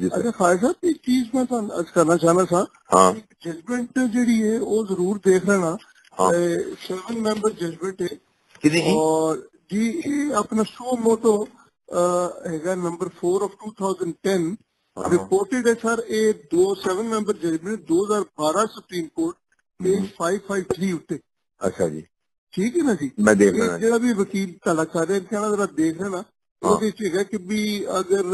अच्छा खवाजा साहब एक चीज मैं अर्ज करना चाहना था, जजमेंट जी है वो जरूर देख लेना, 7 मेंबर जजमेंट है और जी अपना सो मोटो है नंबर 4 of 2010 रिपोर्टेड है sir A 7 member judgement 2012 Supreme Court page 553 उत्ते। अच्छा जी ठीक है ना जी, मैं देख लेना जो भी वकील तला कर रहे कहना जरा देख लेना कि भी अगर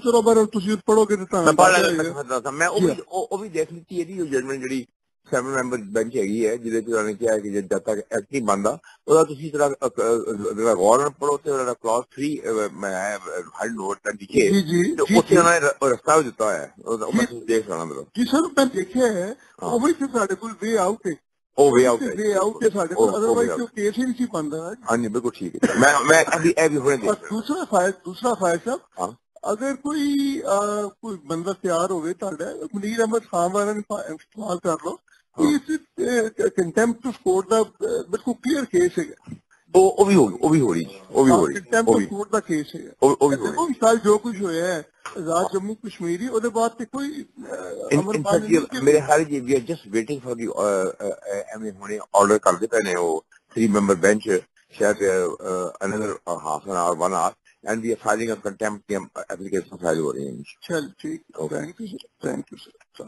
चलो बार तुम पढ़ोगे तो मैं वो भी देख लीती है जजमेंट जी 7 ਮੈਂਬਰ ਬੈਂਚ ਹੈਗੀ ਹੈ ਜਿਹਦੇ ਚ ਉਹਨਾਂ ਨੇ ਕਿਹਾ ਕਿ ਜਦ ਤੱਕ ਐਕਟ ਨਹੀਂ ਬਣਦਾ ਉਹਦਾ ਤੁਸੀਂ ਜਿਹੜਾ ਗੌਰ ਨਾਲ ਪੜੋ ਤੇ ਉਹਦਾ ਕਲਾਸ 3 ਮੈਂ ਹੈਡ ਨੋਟ ਤਾਂ ਲਿਖੇ ਤੇ ਉੱਥੇ ਉਹਨਾਂ ਨੇ ਰਸਤਾ ਵੀ ਦਿੱਤਾ ਹੋਇਆ ਉਹ ਮੈਂ ਤੁਸੀਂ ਦੇਖ ਲੈਣਾ ਮੇਰਾ ਜੀ ਸਰ ਮੈਂ ਦੇਖਿਆ ਹੈ ਉਹ ਵੀ ਸਾਡੇ ਕੋਲ ਵੇ ਆਊਟ ਹੈ ਉਹ ਵੇ ਆਊਟ ਹੈ ਸਾਡੇ ਕੋਲ ਅਦਰਵਾਈਜ਼ ਉਹ ਕੇਸ ਹੀ ਨਹੀਂ ਬਣਦਾ। ਹਾਂਜੀ ਬਿਲਕੁਲ ਠੀਕ ਹੈ ਮੈਂ ਅਭੀ ਇਹ ਵੀ ਹੁਣੇ ਦੇਖ दूसरा फायर साहब अगर कोई बंदा तैयार हो मुनीर अहमद खान वाले इस्तेमाल कर लो, कंटेम्प्ट ऑफ कोर्ट का बिल्कुल क्लियर केस है ਉਹ ਵੀ ਹੋ ਰਹੀ कंटेम्प्ट ऑफ कोर्ट का केस है देखो कल जो कुछ होया है आजाद जम्मू कश्मीरी ਉਹਦੇ ਬਾਅਦ ਤੇ ਕੋਈ ਮੇਰੇ ਹਾਲ ਜੀ ਵੀ ਜਸਟ ਵੇਟਿੰਗ ਫॉर ਦੀ ਐਵੇਂ ਹੁਣੇ ਆਰਡਰ ਕਰਦੇ ਪਏ ਨੇ ਉਹ 3 ਮੈਂਬਰ ਬੈਂਚ ਸ਼ਾਇਦ another half an hour 1 hour and we are filing a contempt application file हो रही है। चल ठीक, थैंक यू सर।